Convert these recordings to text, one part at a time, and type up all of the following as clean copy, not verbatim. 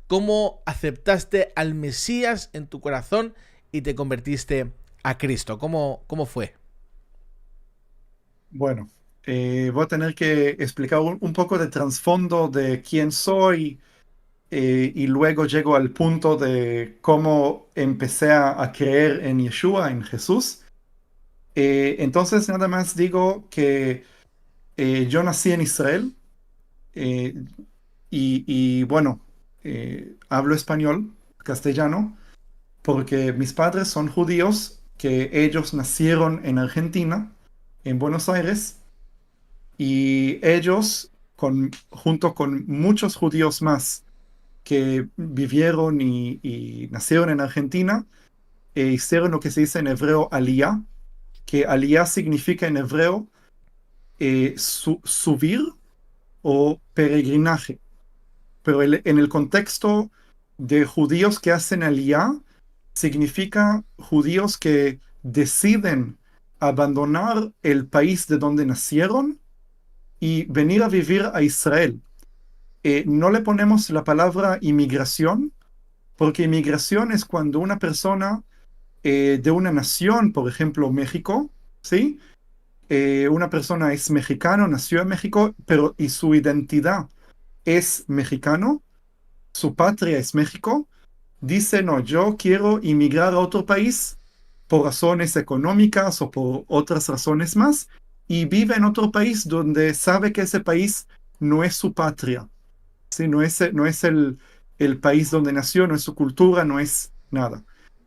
cómo aceptaste al Mesías en tu corazón y te convertiste a Cristo. ¿Cómo fue? Bueno, voy a tener que explicar un poco de trasfondo de quién soy y luego llego al punto de cómo empecé a creer en Yeshua, en Jesús. Entonces, nada más digo que yo nací en Israel eh, bueno, hablo español, castellano, porque mis padres son judíos, que ellos nacieron en Argentina, en Buenos Aires. Y ellos, junto con muchos judíos más que vivieron y nacieron en Argentina, hicieron lo que se dice en hebreo aliyá, que aliyá significa en hebreo subir o peregrinaje. Pero en el contexto de judíos que hacen aliyá, significa judíos que deciden abandonar el país de donde nacieron y venir a vivir a Israel. No le ponemos la palabra inmigración, porque inmigración es cuando una persona de una nación, por ejemplo, México, ¿sí? Una persona es mexicano, nació en México, pero y su identidad es mexicano, su patria es México, dice, no, yo quiero inmigrar a otro país por razones económicas o por otras razones más, y vive en otro país donde sabe que ese país no es su patria. ¿Sí? No es el país donde nació, no es su cultura, no es nada.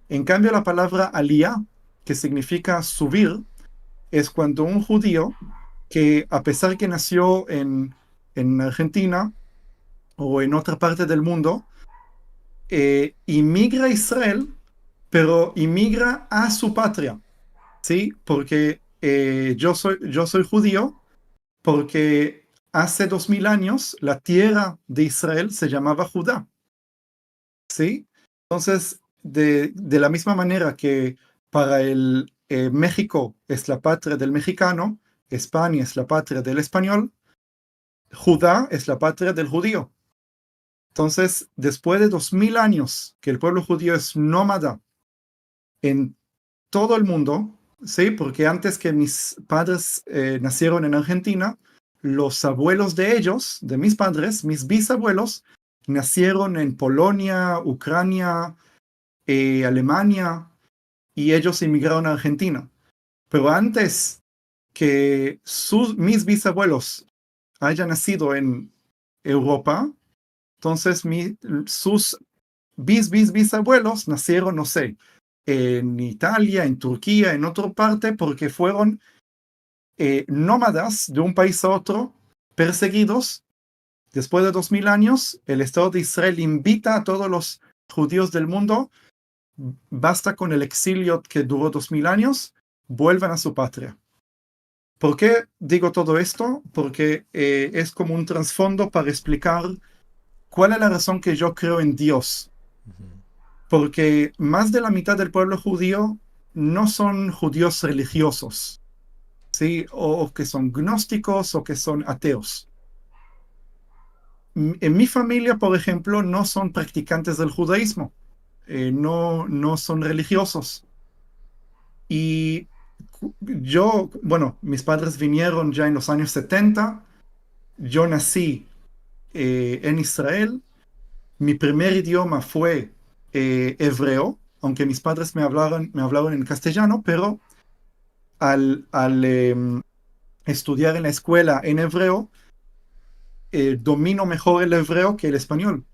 En cambio, la palabra aliyá, que significa subir, es cuando un judío que a pesar que nació en Argentina o en otra parte del mundo, inmigra a Israel, pero inmigra a su patria, ¿sí? Porque yo soy judío, porque hace 2000 años la tierra de Israel se llamaba Judá. ¿Sí? Entonces, de la misma manera que para el México es la patria del mexicano, España es la patria del español, Judá es la patria del judío. Entonces, después de 2000 años que el pueblo judío es nómada en todo el mundo, ¿sí? Porque antes que mis padres nacieron en Argentina, los abuelos de ellos, de mis padres, mis bisabuelos, nacieron en Polonia, Ucrania, Alemania, y ellos emigraron a Argentina. Pero antes que mis bisabuelos hayan nacido en Europa, entonces sus bisabuelos nacieron, no sé, en Italia, en Turquía, en otra parte, porque fueron nómadas de un país a otro, perseguidos. Después de 2000 años, el Estado de Israel invita a todos los judíos del mundo, basta con el exilio que duró 2000 años, vuelvan a su patria. ¿Por qué digo todo esto? Porque es como un trasfondo para explicar cuál es la razón que yo creo en Dios. Porque más de la mitad del pueblo judío no son judíos religiosos, ¿sí? O que son gnósticos o que son ateos. En mi familia, por ejemplo, no son practicantes del judaísmo, no son religiosos. Y bueno, mis padres vinieron ya en los años 70. Yo nací en Israel. Mi primer idioma fue hebreo, aunque mis padres me hablaban en castellano, pero al estudiar en la escuela en hebreo, domino mejor el hebreo que el español.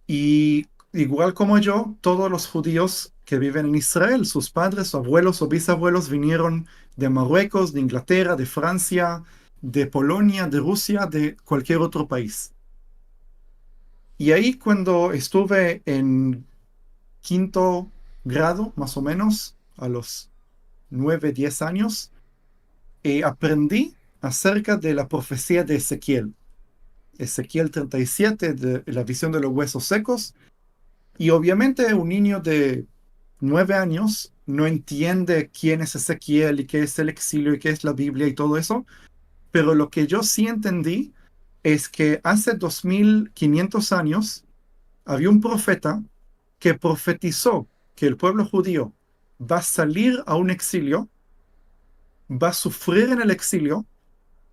Y igual como yo, todos los judíos que viven en Israel, sus padres, abuelos o bisabuelos vinieron de Marruecos, de Inglaterra, de Francia, de Polonia, de Rusia, de cualquier otro país. Y ahí cuando estuve en quinto grado, más o menos, a los 9, 10 años, aprendí acerca de la profecía de Ezequiel. Ezequiel 37, de la visión de los huesos secos. Y obviamente un niño de 9 años no entiende quién es Ezequiel y qué es el exilio y qué es la Biblia y todo eso, pero lo que yo sí entendí es que hace 2500 años había un profeta que profetizó que el pueblo judío va a salir a un exilio, va a sufrir en el exilio,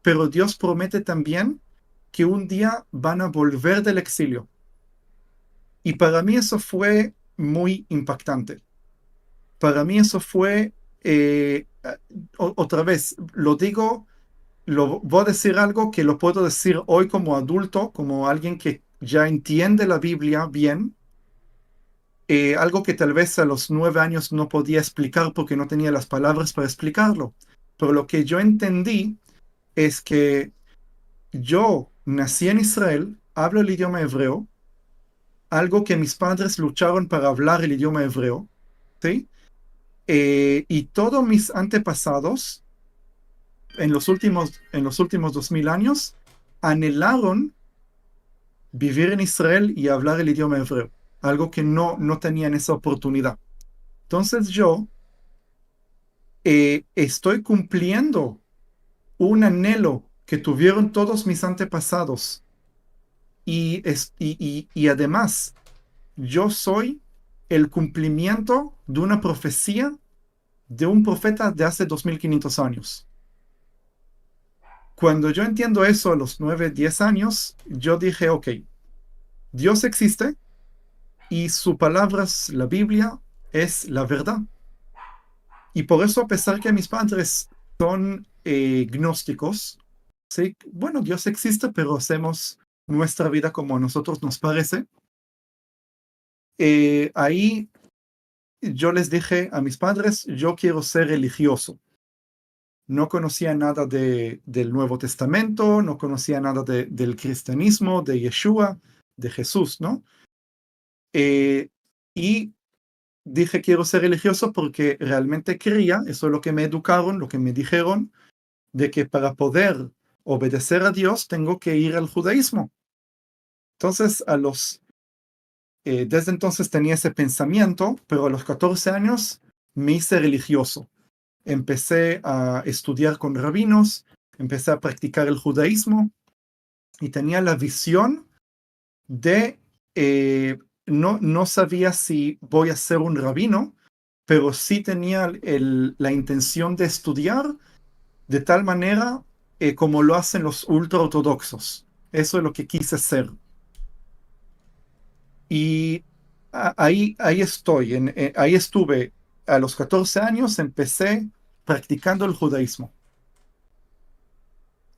pero Dios promete también que un día van a volver del exilio. Y para mí eso fue muy impactante. Para mí eso fue, otra vez, lo digo, lo voy a decir algo que lo puedo decir hoy como adulto, como alguien que ya entiende la Biblia bien, algo que tal vez a los 9 años no podía explicar porque no tenía las palabras para explicarlo. Pero lo que yo entendí es que yo nací en Israel, hablo el idioma hebreo, algo que mis padres lucharon para hablar el idioma hebreo, ¿sí? Y todos mis antepasados en los últimos 2000 años anhelaron vivir en Israel y hablar el idioma hebreo, algo que no tenían esa oportunidad. Entonces yo estoy cumpliendo un anhelo que tuvieron todos mis antepasados y además yo soy el cumplimiento de una profecía de un profeta de hace 2500 años. Cuando yo entiendo eso a los 9, 10 años, yo dije, ok, Dios existe y su palabra, la Biblia, es la verdad. Y por eso, a pesar que mis padres son gnósticos, sí, bueno, Dios existe, pero hacemos nuestra vida como a nosotros nos parece. Ahí yo les dije a mis padres, yo quiero ser religioso. No conocía nada del Nuevo Testamento, no conocía nada del cristianismo, de Yeshua, de Jesús, ¿no? Y dije quiero ser religioso porque realmente creía, eso es lo que me educaron, lo que me dijeron, de que para poder obedecer a Dios tengo que ir al judaísmo. Entonces, desde entonces tenía ese pensamiento, pero a los 14 años me hice religioso. Empecé a estudiar con rabinos, empecé a practicar el judaísmo y tenía la visión de, no sabía si voy a ser un rabino, pero sí tenía la intención de estudiar de tal manera como lo hacen los ultraortodoxos. Eso es lo que quise ser. Y ahí estoy, ahí estuve. A los 14 años empecé practicando el judaísmo.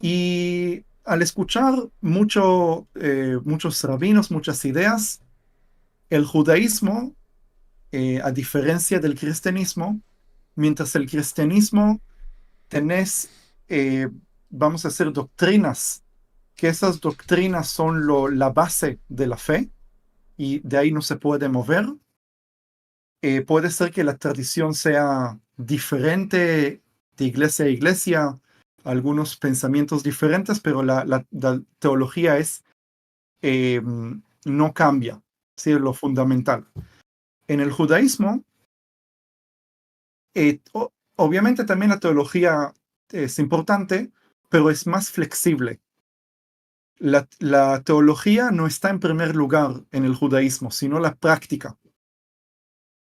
Y al escuchar muchos rabinos, muchas ideas, el judaísmo, a diferencia del cristianismo, mientras el cristianismo tenés, vamos a hacer doctrinas, que esas doctrinas son la base de la fe y de ahí no se puede mover. Puede ser que la tradición sea diferente de iglesia a iglesia, algunos pensamientos diferentes, pero la teología no cambia, ¿sí? Es lo fundamental. En el judaísmo, obviamente también la teología es importante, pero es más flexible. La teología no está en primer lugar en el judaísmo, sino la práctica.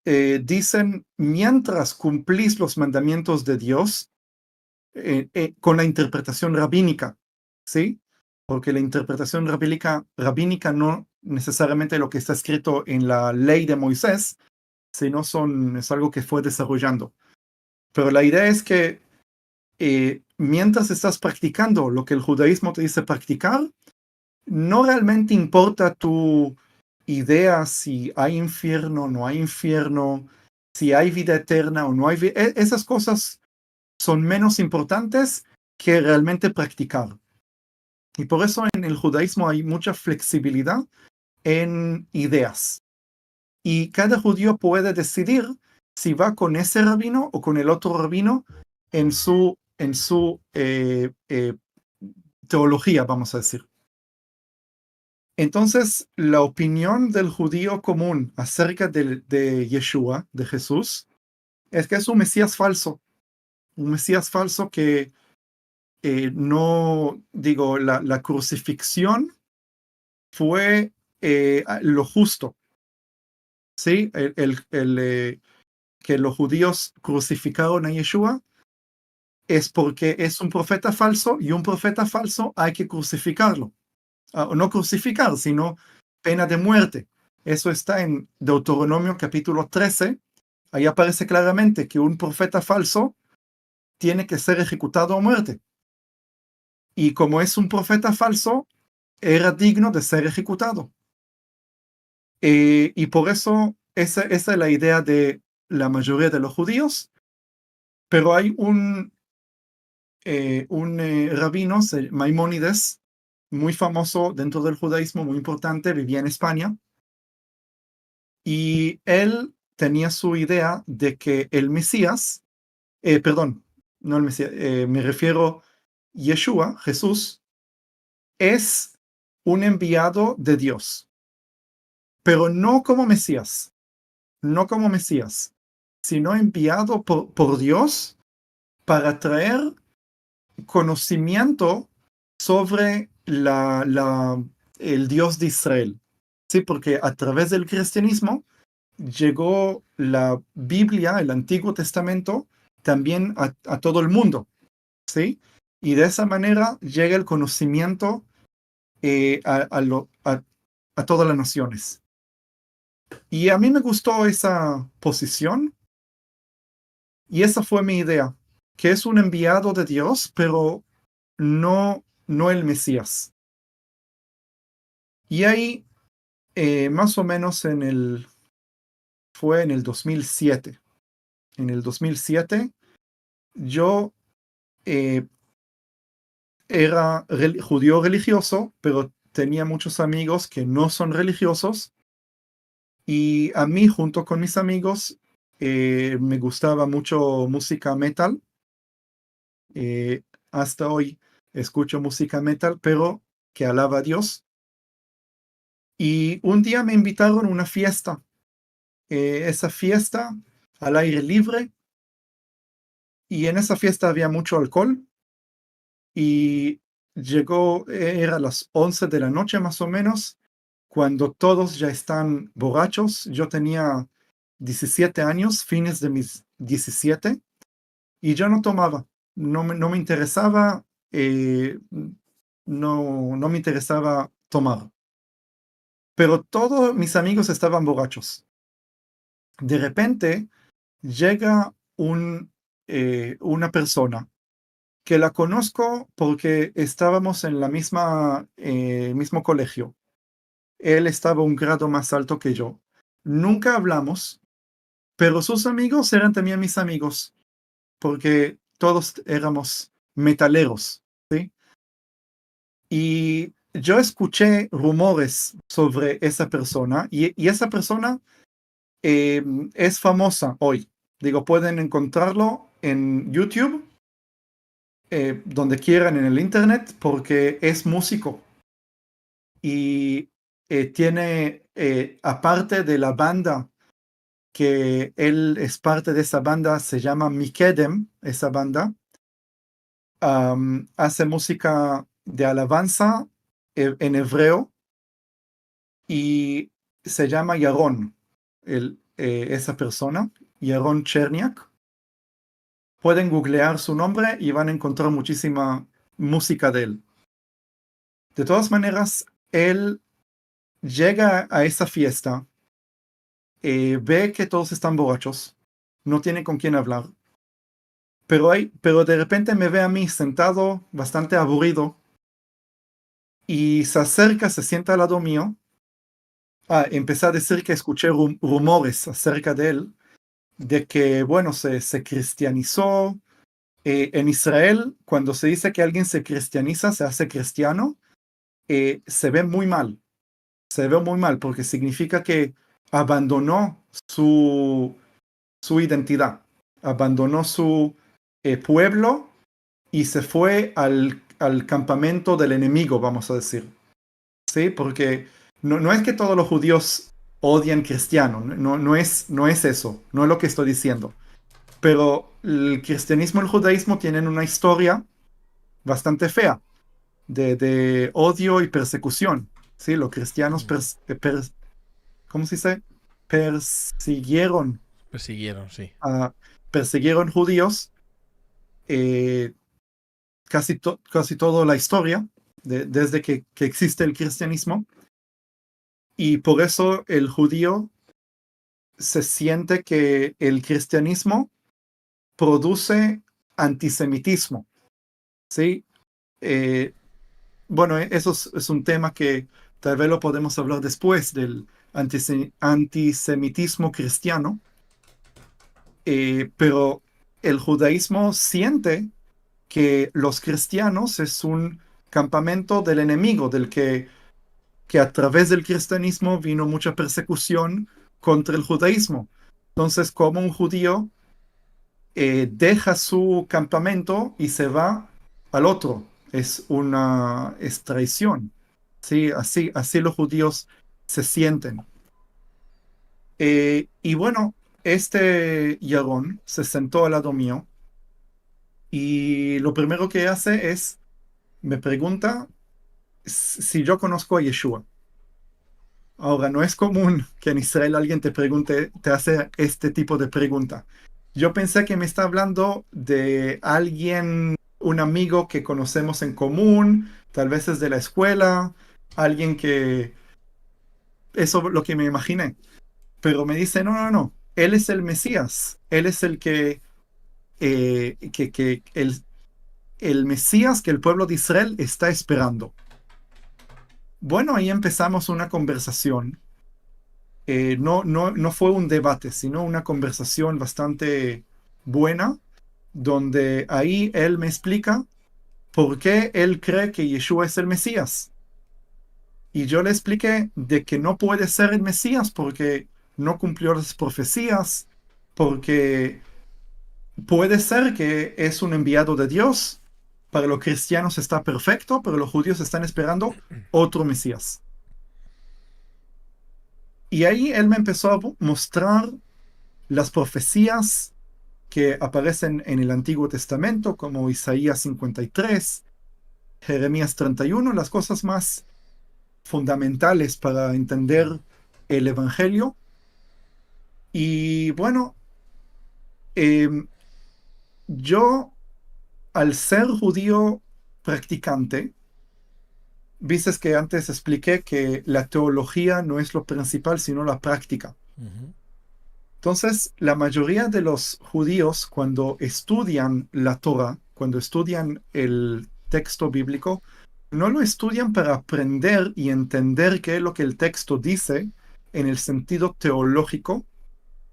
Dicen, mientras cumplís los mandamientos de Dios, con la interpretación rabínica, ¿sí? Porque la interpretación rabínica no necesariamente lo que está escrito en la ley de Moisés, sino es algo que fue desarrollando. Pero la idea es que mientras estás practicando lo que el judaísmo te dice practicar, no realmente importa tu idea si hay infierno o no hay infierno, si hay vida eterna o no hay vida. Esas cosas son menos importantes que realmente practicar. Y por eso en el judaísmo hay mucha flexibilidad en ideas. Y cada judío puede decidir si va con ese rabino o con el otro rabino en su teología, vamos a decir. Entonces, la opinión del judío común acerca de Yeshua, de Jesús, es que es un Mesías falso. Un Mesías falso que no, digo, la crucifixión fue lo justo, ¿sí? Que los judíos crucificaron a Yeshua es porque es un profeta falso y un profeta falso hay que crucificarlo. No crucificar, sino pena de muerte. Eso está en Deuteronomio capítulo 13. Ahí aparece claramente que un profeta falso tiene que ser ejecutado a muerte. Y como es un profeta falso, era digno de ser ejecutado. Y por eso esa es la idea de la mayoría de los judíos. Pero hay un rabino, Maimónides, muy famoso dentro del judaísmo, muy importante, vivía en España. Y él tenía su idea de que el Mesías, perdón, no el Mesías, me refiero Yeshua, Jesús, es un enviado de Dios, pero no como Mesías, no como Mesías, sino enviado por Dios para traer conocimiento sobre el Dios de Israel. Sí, porque a través del cristianismo llegó la Biblia, el Antiguo Testamento, también a todo el mundo, ¿sí? Y de esa manera llega el conocimiento a todas las naciones. Y a mí me gustó esa posición y esa fue mi idea, que es un enviado de Dios, pero no el Mesías. Y ahí, más o menos fue en el 2007. En el 2007 yo era judío religioso, pero tenía muchos amigos que no son religiosos. Y a mí, junto con mis amigos, me gustaba mucho música metal. Hasta hoy escucho música metal, pero que alaba a Dios. Y un día me invitaron a una fiesta. Esa fiesta al aire libre. Y en esa fiesta había mucho alcohol. Y era las 11 de la noche más o menos, cuando todos ya están borrachos. Yo tenía 17 años, fines de mis 17, y yo no tomaba, no me interesaba, no me interesaba tomar. Pero todos mis amigos estaban borrachos. De repente llega una persona que la conozco porque estábamos en la mismo colegio. Él estaba un grado más alto que yo. Nunca hablamos, pero sus amigos eran también mis amigos, porque todos éramos metaleros, ¿sí? Y yo escuché rumores sobre esa persona y esa persona es famosa hoy. Digo, pueden encontrarlo en YouTube, donde quieran en el internet, porque es músico y tiene, aparte de la banda, que él es parte de esa banda, se llama Mikedem, esa banda, hace música de alabanza en hebreo y se llama Yaron, esa persona, Yaron Cherniak. Pueden googlear su nombre y van a encontrar muchísima música de él. De todas maneras, él llega a esa fiesta, ve que todos están borrachos, no tiene con quién hablar, pero de repente me ve a mí sentado, bastante aburrido, y se acerca, se sienta al lado mío. Empecé a decir que escuché rumores acerca de él, de que, bueno, se cristianizó. En Israel, cuando se dice que alguien se cristianiza, se hace cristiano, se ve muy mal. Se ve muy mal porque significa que abandonó su identidad, abandonó su pueblo y se fue al campamento del enemigo, vamos a decir. ¿Sí? Porque no es que todos los judíos odian cristianos, no es eso, no es lo que estoy diciendo. Pero el cristianismo y el judaísmo tienen una historia bastante fea de odio y persecución, ¿sí? Los cristianos, ¿cómo se dice? Persiguieron, Persiguieron, sí. a, persiguieron judíos eh, casi toda la historia, desde que existe el cristianismo, y por eso el judío se siente que el cristianismo produce antisemitismo, ¿sí? Eh, bueno, eso es un tema que tal vez lo podemos hablar después del antisemitismo cristiano, pero el judaísmo siente que los cristianos es un campamento del enemigo, que a través del cristianismo vino mucha persecución contra el judaísmo. Entonces, como un judío deja su campamento y se va al otro, es traición. Sí, así los judíos se sienten. Y bueno, este Yarón se sentó al lado mío y lo primero que hace es, me pregunta si yo conozco a Yeshua. Ahora, no es común que en Israel alguien te pregunte, te hace este tipo de pregunta. Yo pensé que me está hablando de alguien, un amigo que conocemos en común, tal vez es de la escuela, alguien que... Eso es lo que me imaginé. Pero me dice, no, no, no, él es el Mesías, él es el el Mesías que el pueblo de Israel está esperando. Bueno, ahí empezamos una conversación. No fue un debate, sino una conversación bastante buena, donde ahí él me explica por qué él cree que Yeshua es el Mesías. Y yo le expliqué de que no puede ser el Mesías porque no cumplió las profecías, porque puede ser que es un enviado de Dios. Para los cristianos está perfecto, pero los judíos están esperando otro Mesías. Y ahí él me empezó a mostrar las profecías que aparecen en el Antiguo Testamento, como Isaías 53, Jeremías 31, las cosas más fundamentales para entender el Evangelio. Y bueno, eh, yo, al ser judío practicante, viste que antes expliqué que la teología no es lo principal, sino la práctica. Ujú. Entonces, la mayoría de los judíos, cuando estudian la Torah, cuando estudian el texto bíblico, no lo estudian para aprender y entender qué es lo que el texto dice en el sentido teológico,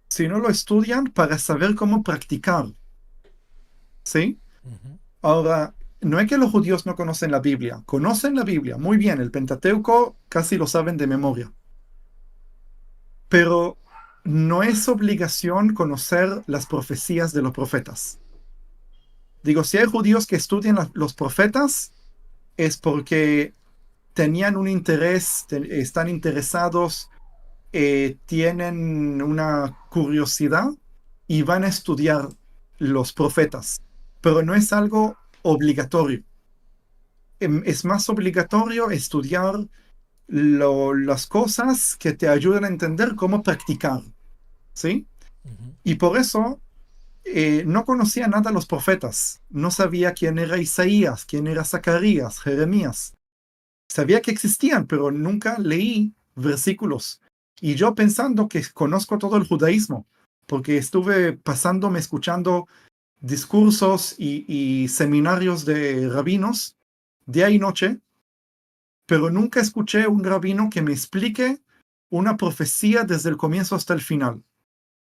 sino lo estudian para saber cómo practicar. ¿Sí? Ujú. Ahora, no es que los judíos no conocen la Biblia, muy bien, el Pentateuco casi lo saben de memoria, pero no es obligación conocer las profecías de los profetas. Digo, si hay judíos que estudian los profetas, es porque tenían un interés, están interesados, tienen una curiosidad y van a estudiar los profetas, pero no es algo obligatorio. Es más obligatorio estudiar las cosas que te ayudan a entender cómo practicar, ¿sí? Ujú. Y por eso no conocía nada a los profetas, no sabía quién era Isaías, quién era Zacarías, Jeremías. Sabía que existían, pero nunca leí versículos. Y yo pensando que conozco todo el judaísmo, porque estuve pasándome escuchando discursos y seminarios de rabinos día y noche, pero nunca escuché un rabino que me explique una profecía desde el comienzo hasta el final,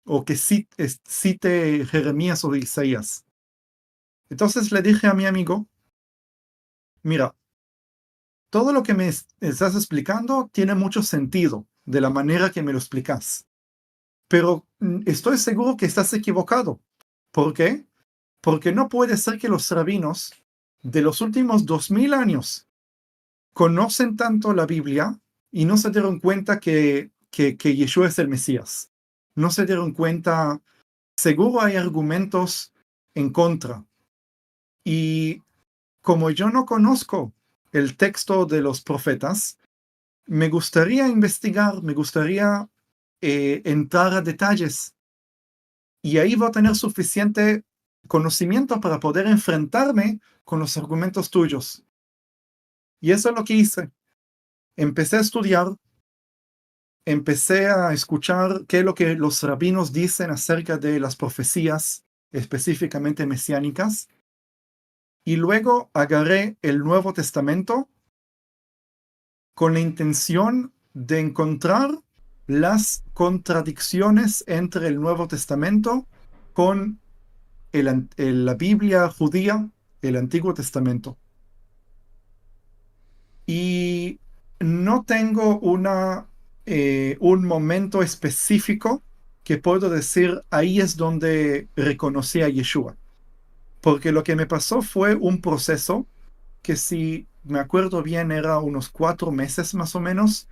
o que cite Jeremías o Isaías. Entonces le dije a mi amigo, mira, todo lo que me estás explicando tiene mucho sentido de la manera que me lo explicas, pero estoy seguro que estás equivocado. ¿Por qué? Porque no puede ser que los rabinos de los últimos 2000 años conocen tanto la Biblia y no se dieron cuenta que Yeshua es el Mesías. No se dieron cuenta, seguro hay argumentos en contra. Y como yo no conozco el texto de los profetas, me gustaría investigar, me gustaría entrar a detalles. Y ahí voy a tener suficiente conocimiento para poder enfrentarme con los argumentos tuyos. Y eso es lo que hice. Empecé a estudiar, empecé a escuchar qué es lo que los rabinos dicen acerca de las profecías, específicamente mesiánicas, y luego agarré el Nuevo Testamento con la intención de encontrar las contradicciones entre el Nuevo Testamento con la Biblia judía, el Antiguo Testamento. Y no tengo un momento específico que puedo decir, ahí es donde reconocí a Yeshua. Porque lo que me pasó fue un proceso que, si me acuerdo bien, era unos 4 meses más o menos,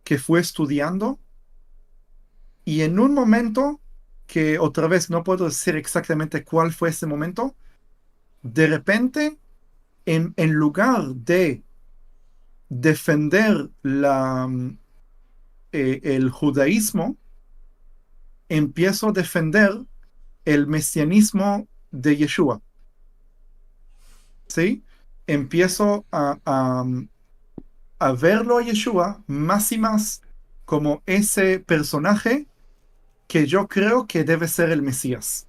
que fue estudiando. Y en un momento, que otra vez no puedo decir exactamente cuál fue ese momento, de repente, en lugar de defender el judaísmo, empiezo a defender el mesianismo de Yeshua. ¿Sí? Empiezo a verlo a Yeshua más y más como ese personaje que yo creo que debe ser el Mesías.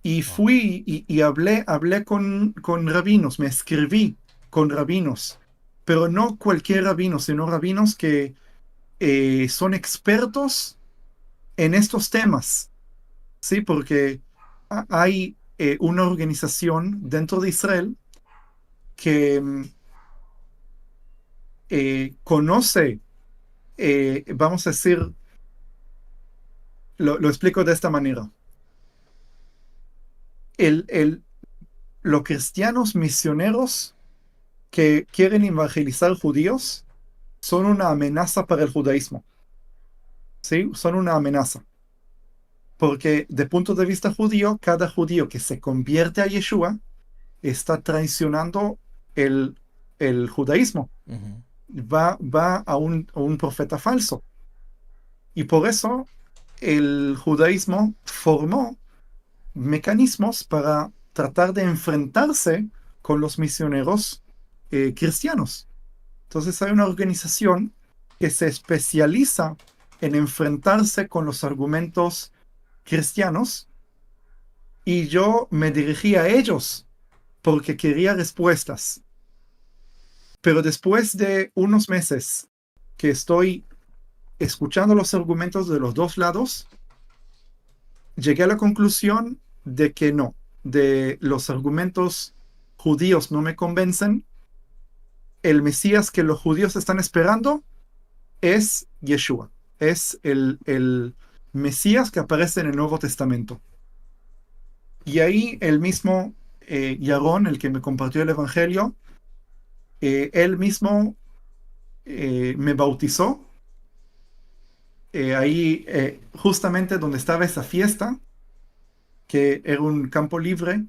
Y fui y hablé con rabinos, me escribí con rabinos, pero no cualquier rabino, sino rabinos que son expertos en estos temas, ¿sí? Porque hay una organización dentro de Israel que conoce, vamos a decir, lo explico de esta manera. Los cristianos misioneros que quieren evangelizar judíos son una amenaza para el judaísmo. ¿Sí? Son una amenaza. Porque de punto de vista judío, cada judío que se convierte a Yeshua está traicionando el judaísmo. Uh-huh. Va a un profeta falso. Y por eso el judaísmo formó mecanismos para tratar de enfrentarse con los misioneros cristianos. Entonces hay una organización que se especializa en enfrentarse con los argumentos cristianos, y yo me dirigí a ellos porque quería respuestas. Pero después de unos meses que estoy escuchando los argumentos de los dos lados, llegué a la conclusión de que no, de los argumentos judíos no me convencen. El Mesías que los judíos están esperando es Yeshua, es el Mesías que aparece en el Nuevo Testamento. Y ahí el mismo Yarón, el que me compartió el Evangelio, él mismo me bautizó. Ahí, justamente donde estaba esa fiesta, que era un campo libre,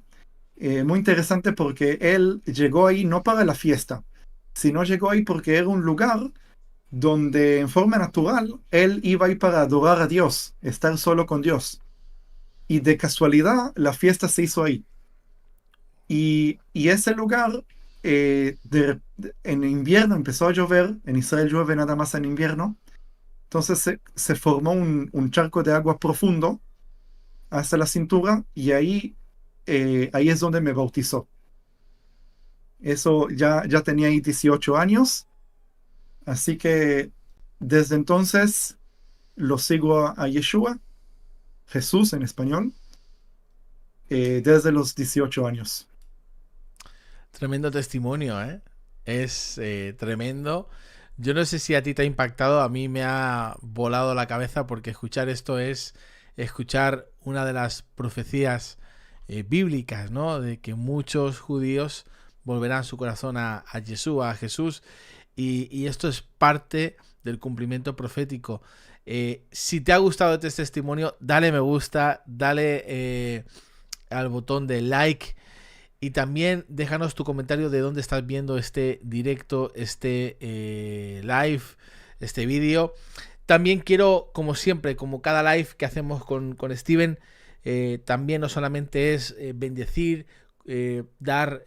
muy interesante porque él llegó ahí no para la fiesta, sino llegó ahí porque era un lugar donde en forma natural él iba ahí para adorar a Dios, estar solo con Dios. Y de casualidad la fiesta se hizo ahí. Y ese lugar, en invierno empezó a llover, en Israel llueve nada más en invierno, entonces se formó un charco de agua profundo hasta la cintura, y ahí es donde me bautizó. Eso ya tenía ahí 18 años, así que desde entonces lo sigo a Yeshua, Jesús en español, desde los 18 años. Tremendo testimonio, ¿eh? Es tremendo. Yo no sé si a ti te ha impactado, a mí me ha volado la cabeza, porque escuchar esto es escuchar una de las profecías bíblicas, ¿no? De que muchos judíos volverán su corazón a Yeshua, a Jesús, y esto es parte del cumplimiento profético. Si te ha gustado este testimonio, dale me gusta, dale al botón de like, Y también déjanos tu comentario de dónde estás viendo este directo, este live, este vídeo. También quiero, como siempre, como cada live que hacemos con Steven, también no solamente es bendecir, dar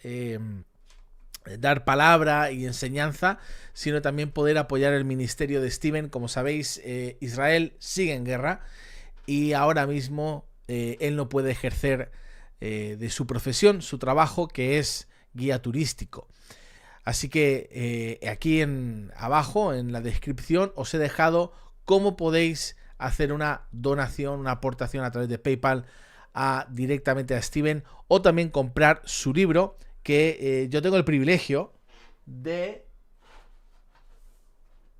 palabra y enseñanza, sino también poder apoyar el ministerio de Steven. Como sabéis, Israel sigue en guerra y ahora mismo él no puede ejercer de su profesión, su trabajo, que es guía turístico. Así que aquí abajo en la descripción os he dejado cómo podéis hacer una donación, una aportación a través de PayPal directamente a Steven, o también comprar su libro, que yo tengo el privilegio de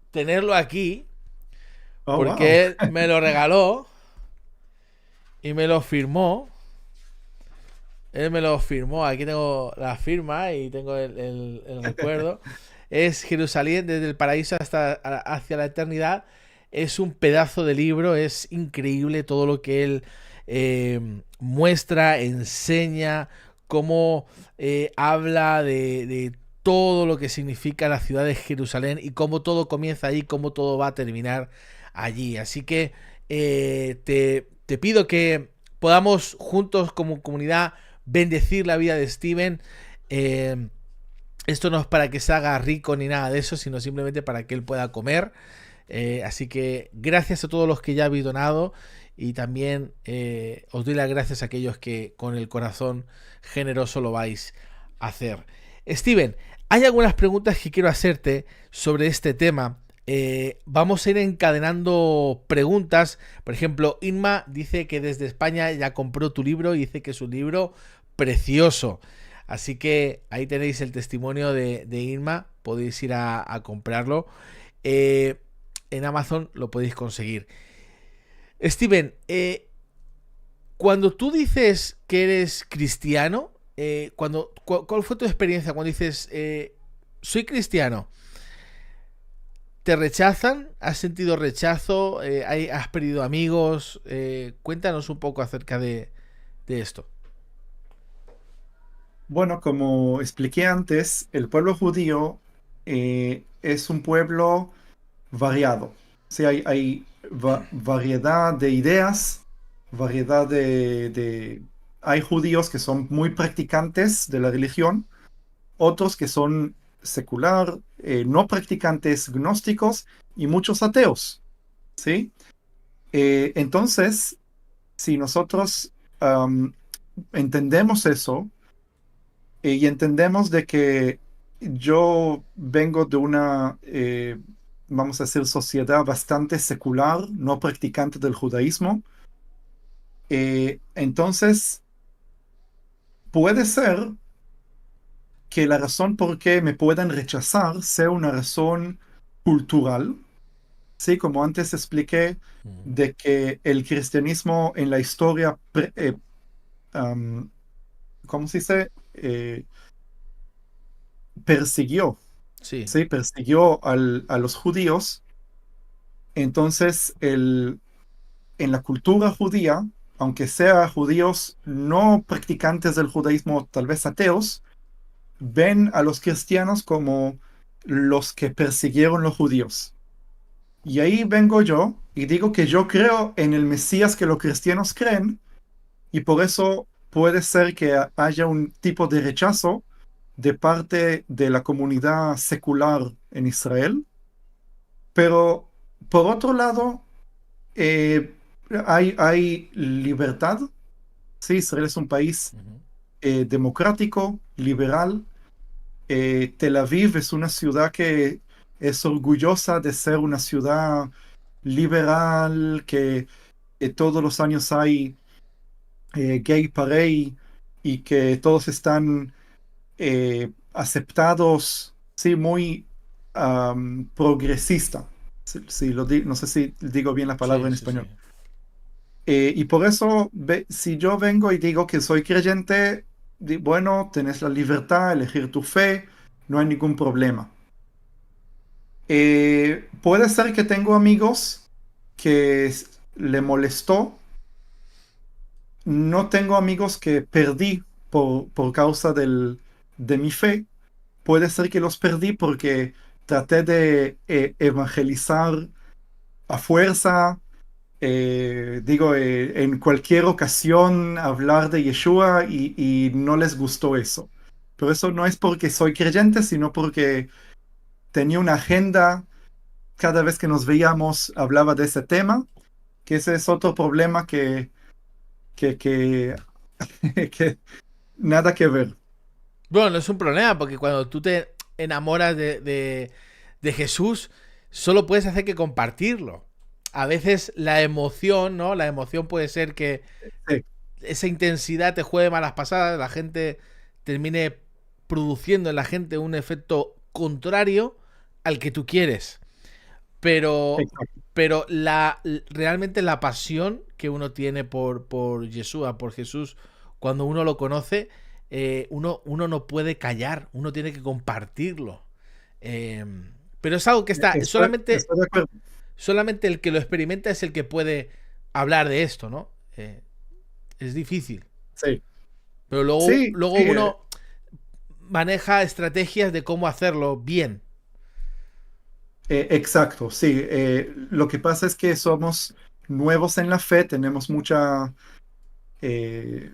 tenerlo aquí Oh, wow. porque él me lo regaló y me lo firmó. Él me lo firmó, aquí tengo la firma y tengo el recuerdo. Es Jerusalén desde el paraíso hasta hacia la eternidad. Es un pedazo de libro, es increíble todo lo que él muestra, enseña, cómo habla de todo lo que significa la ciudad de Jerusalén y cómo todo comienza allí, cómo todo va a terminar allí. Así que te pido que podamos juntos como comunidad bendecir la vida de Steven. Esto no es para que se haga rico ni nada de eso, sino simplemente para que él pueda comer. Así que gracias a todos los que ya habéis donado, y también os doy las gracias a aquellos que con el corazón generoso lo vais a hacer. Steven, hay algunas preguntas que quiero hacerte sobre este tema. Vamos a ir encadenando preguntas. Por ejemplo, Inma dice que desde España ya compró tu libro y dice que es un libro precioso. Así que ahí tenéis el testimonio de Inma. Podéis ir a comprarlo. En Amazon lo podéis conseguir. Steven, cuando tú dices que eres cristiano, ¿cuál fue tu experiencia cuando dices soy cristiano? ¿Te rechazan? ¿Has sentido rechazo? ¿Has perdido amigos? Cuéntanos un poco acerca de esto. Bueno, como expliqué antes, el pueblo judío es un pueblo variado. Sí, hay variedad de ideas, variedad Hay judíos que son muy practicantes de la religión, otros que son secular, no practicantes gnósticos y muchos ateos, ¿sí? Entonces, si nosotros entendemos eso y entendemos de que yo vengo de una, vamos a decir, sociedad bastante secular, no practicante del judaísmo, entonces puede ser que la razón por qué me puedan rechazar sea una razón cultural. Sí, como antes expliqué, de que el cristianismo en la historia, ¿cómo se dice? Persiguió, Sí. ¿sí? Persiguió a los judíos. Entonces, en la cultura judía, aunque sea judíos no practicantes del judaísmo, tal vez ateos, ven a los cristianos como los que persiguieron los judíos. Y ahí vengo yo y digo que yo creo en el Mesías que los cristianos creen, y por eso puede ser que haya un tipo de rechazo de parte de la comunidad secular en Israel. Pero por otro lado, eh, hay libertad. Sí, Israel es un país democrático, liberal. Tel Aviv es una ciudad que es orgullosa de ser una ciudad liberal, que todos los años hay gay parade y que todos están aceptados, sí, muy progresista. No sé si digo bien la palabra Sí, en sí, sí. español. Y por eso, si yo vengo y digo que soy creyente, bueno, tenés la libertad de elegir tu fe, no hay ningún problema. Puede ser que tengo amigos que le molestó. No tengo amigos que perdí, por causa de mi fe. Puede ser que los perdí porque traté de evangelizar a fuerza, en cualquier ocasión hablar de Yeshua y no les gustó eso. Pero eso no es porque soy creyente, sino porque tenía una agenda. Cada vez que nos veíamos hablaba de ese tema, que ese es otro problema que, que, que nada que ver. Bueno, no es un problema, porque cuando tú te enamoras de Jesús, solo puedes hacer que compartirlo. A veces la emoción, ¿no? La emoción puede ser que Sí, esa intensidad te juegue malas pasadas, la gente termine produciendo en la gente un efecto contrario al que tú quieres. Pero, exacto. pero realmente la pasión que uno tiene por Yeshua, por Jesús, cuando uno lo conoce, uno no puede callar, uno tiene que compartirlo. Eh, pero es algo que está, Estoy de acuerdo. solamente el que lo experimenta es el que puede hablar de esto, ¿no? Es difícil. Sí, Pero luego, sí, luego sí, uno maneja estrategias de cómo hacerlo bien. exacto, sí. Lo que pasa es que somos nuevos en la fe, tenemos mucha,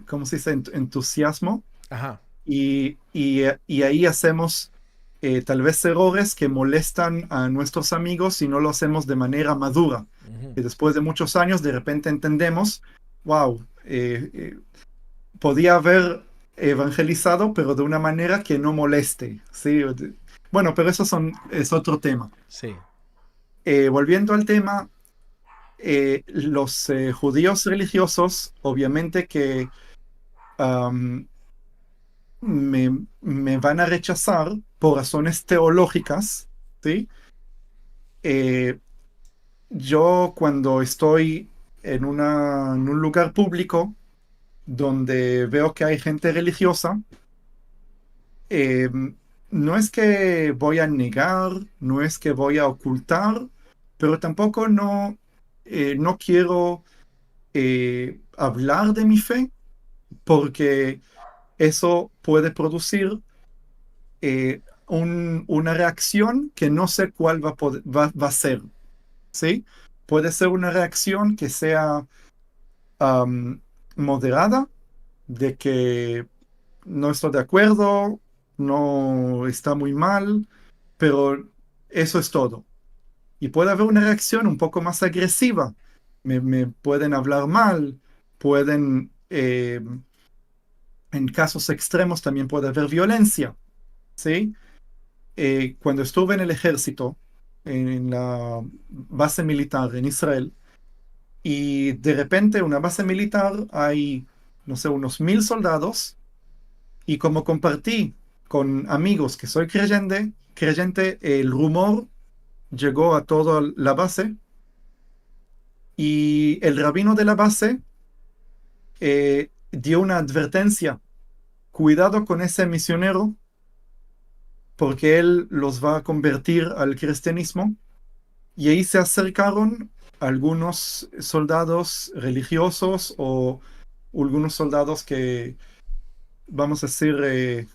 ¿cómo se dice? Entusiasmo Ajá. y ahí hacemos tal vez errores que molestan a nuestros amigos si no lo hacemos de manera madura. Ujú. Y después de muchos años, de repente entendemos, wow, podía haber evangelizado, pero de una manera que no moleste, ¿sí? Bueno, pero es otro tema. Sí. Volviendo al tema, los judíos religiosos, obviamente que am, me van a rechazar por razones teológicas, ¿sí? Eh, yo cuando estoy en un lugar público donde veo que hay gente religiosa, eh, no es que voy a negar, no es que voy a ocultar, pero tampoco no quiero hablar de mi fe porque eso puede producir una reacción que no sé cuál va a ser, ¿sí? Puede ser una reacción que sea am, moderada, de que no estoy de acuerdo, no está muy mal, pero eso es todo. Y puede haber una reacción un poco más agresiva. Me pueden hablar mal, pueden, en casos extremos también puede haber violencia, ¿sí? Cuando estuve en el ejército, en la base militar en Israel, y de repente una base militar hay, no sé, unos 1000 soldados, y como compartí con amigos que soy creyente, el rumor llegó a toda la base y el rabino de la base dio una advertencia, cuidado con ese misionero porque él los va a convertir al cristianismo. Y ahí se acercaron algunos soldados religiosos o algunos soldados que, vamos a decir,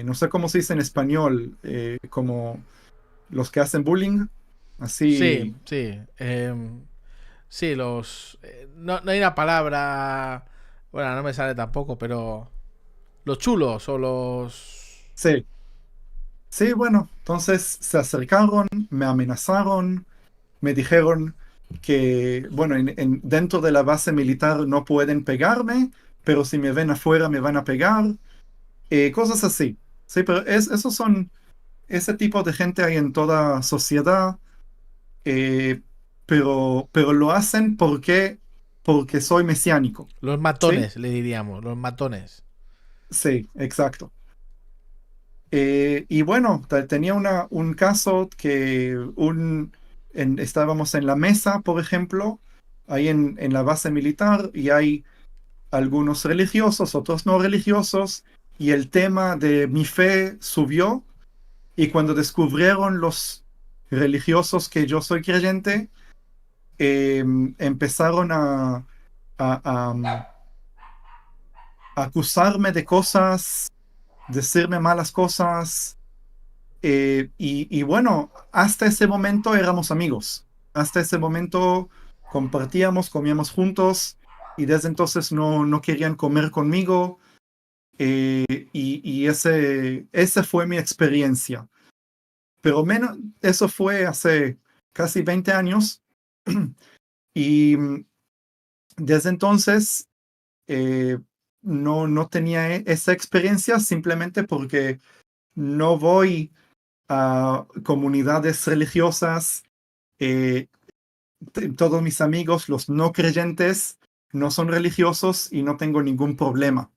no sé cómo se dice en español, como los que hacen bullying, Sí, así, sí. Sí, no, no hay una palabra. Bueno, no me sale tampoco, pero. Los chulos o los. sí, sí, bueno, entonces se acercaron, me amenazaron, me dijeron que, bueno, dentro de la base militar no pueden pegarme, pero si me ven afuera me van a pegar, cosas así. Sí, pero esos son, ese tipo de gente hay en toda sociedad, eh, pero lo hacen porque soy mesiánico. Los ¿Sí? matones, le diríamos. Los matones. Sí, exacto. Y bueno, tenía un caso que estábamos en la mesa, por ejemplo, ahí en la base militar, y hay algunos religiosos, otros no religiosos, y el tema de mi fe subió, y cuando descubrieron los religiosos que yo soy creyente, empezaron a, acusarme de cosas, decirme malas cosas. Y bueno, hasta ese momento éramos amigos. Hasta ese momento compartíamos, comíamos juntos y desde entonces no querían comer conmigo. Y esa fue mi experiencia. Pero menos, eso fue hace casi 20 años. Y desde entonces no tenía esa experiencia simplemente porque no voy a comunidades religiosas. eh, Todos mis amigos, los no creyentes, no son religiosos y no tengo ningún problema.